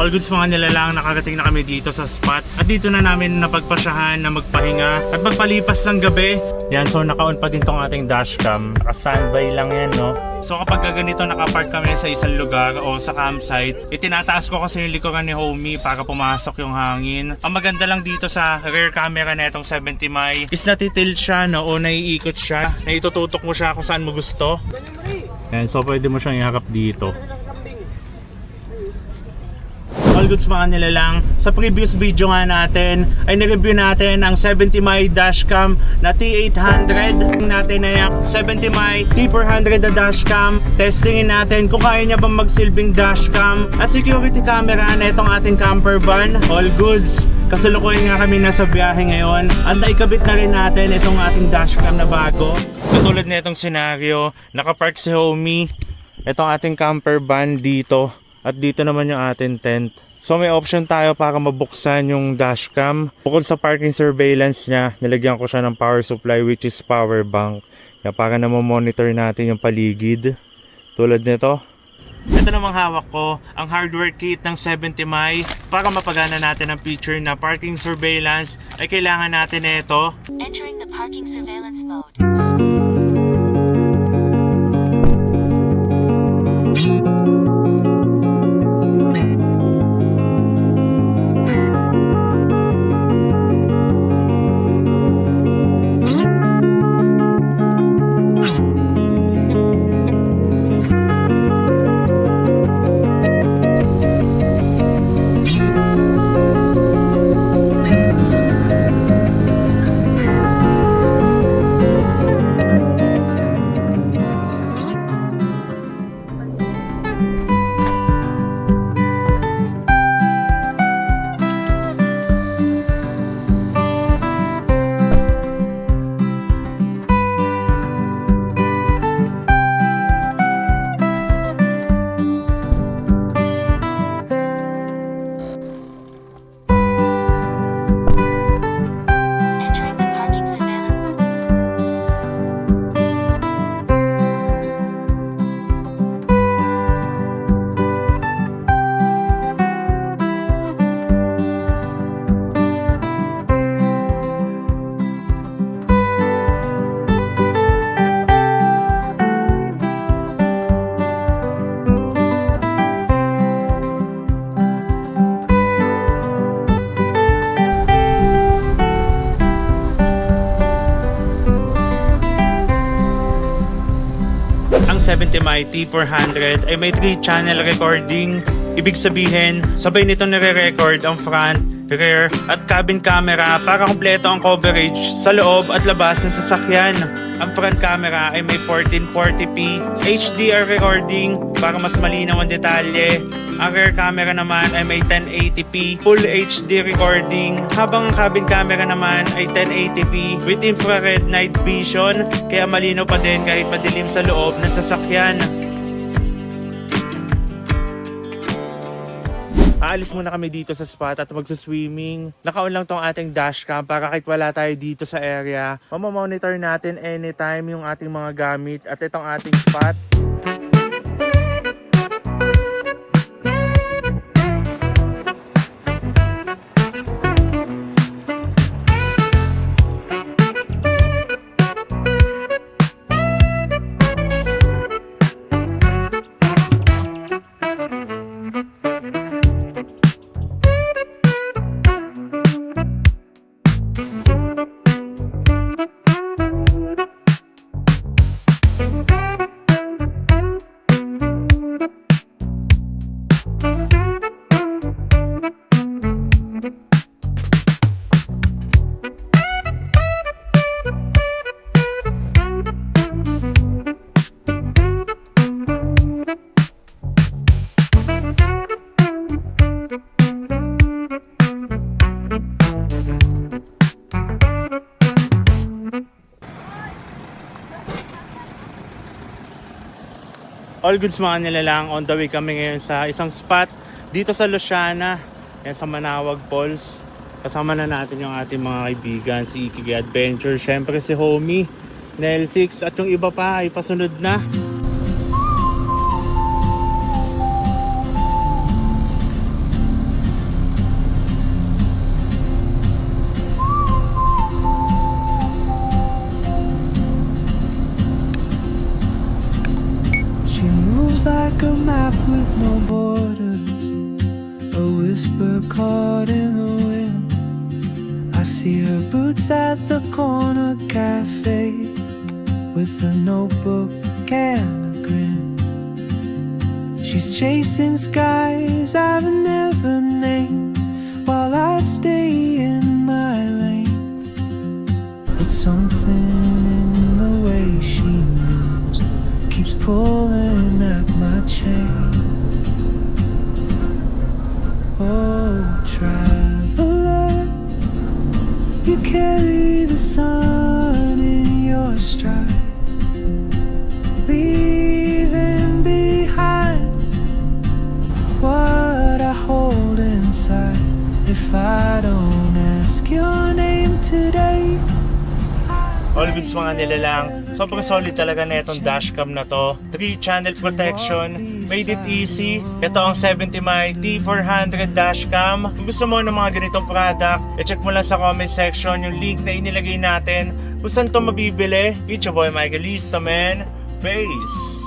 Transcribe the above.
All goods mga nilalang, nakarating na kami dito sa spot. At dito na namin napagpasyahan na magpahinga at magpalipas ng gabi. Yan, so naka-on pa din tong ating dashcam. Naka-standby lang yan, no? So kapag ganito nakapark kami sa isang lugar o sa campsite, itinataas ko kasi yung likuran ni homie para pumasok yung hangin. Ang maganda lang dito sa rear camera na itong 70mm is natitilt siya, no? O naiikot siya. Naitututok mo siya kung saan mo gusto. Yan, so pwede mo siyang iharap dito. All goods mga nilalang, sa previous video nga natin ay nireview natin ang 70mm dashcam na T800 natin na 70mm T400 na dashcam. Testingin natin kung kaya niya bang magsilbing dashcam at security camera na itong ating camper van. All goods, kasalukuyan nga kami nasa biyahe ngayon at naikabit na rin natin itong ating dashcam na bago. Katulad na itong senaryo, nakapark si homie, itong ating camper van dito at dito naman yung ating tent. So may option tayo para mabuksan yung dashcam. Bukod sa parking surveillance niya, nilagyan ko siya ng power supply which is power bank. Kaya para na monitor natin yung paligid. Tulad nito. Ito namang hawak ko, ang hardware kit ng 70mm. Para mapagana natin ang feature na parking surveillance ay kailangan natin ito. Entering the parking surveillance mode. Ang 70mm T400 ay may 3-channel recording. Ibig sabihin, sabay nito nire-record ang front, rear at cabin camera para kumpleto ang coverage sa loob at labas ng sasakyan. Ang front camera ay may 1440p HDR recording para mas malinaw ang detalye. Ang rear camera naman ay may 1080p Full HD recording, habang ang cabin camera naman ay 1080p with infrared night vision, kaya malinaw pa din kahit madilim sa loob ng sasakyan. Aalis muna kami dito sa spot at magsuswimming. Naka-on lang tong ating dashcam para kahit wala tayo dito sa area, mamamonitor natin anytime yung ating mga gamit at itong ating spot. All goods mga nilalang, on the way kami ngayon sa isang spot dito sa Luciana, yan sa Manawag Falls. Kasama na natin yung ating mga kaibigan, si Ikigay Adventure, syempre si Homie, Nel6 at yung iba pa ay pasunod na. map with no borders, a whisper caught in the wind. I see her boots at the corner cafe, with a notebook and a grin. She's chasing skies I've never named, while I stay in my lane. But something in the way she moves keeps pulling at my chain. Oh, traveler, you carry the sun in your stride, leaving behind what I hold inside. If I don't ask your name today, All goods mga nilalang, sobrang solid talaga na itong dashcam na to. 3-channel protection, made it easy. Ito ang 70My T400 dashcam. Kung gusto mo ng mga ganitong product, i-check mo lang sa comment section yung link na inilagay natin kung saan to mabibili. It's your boy Michael Listo, man. Peace!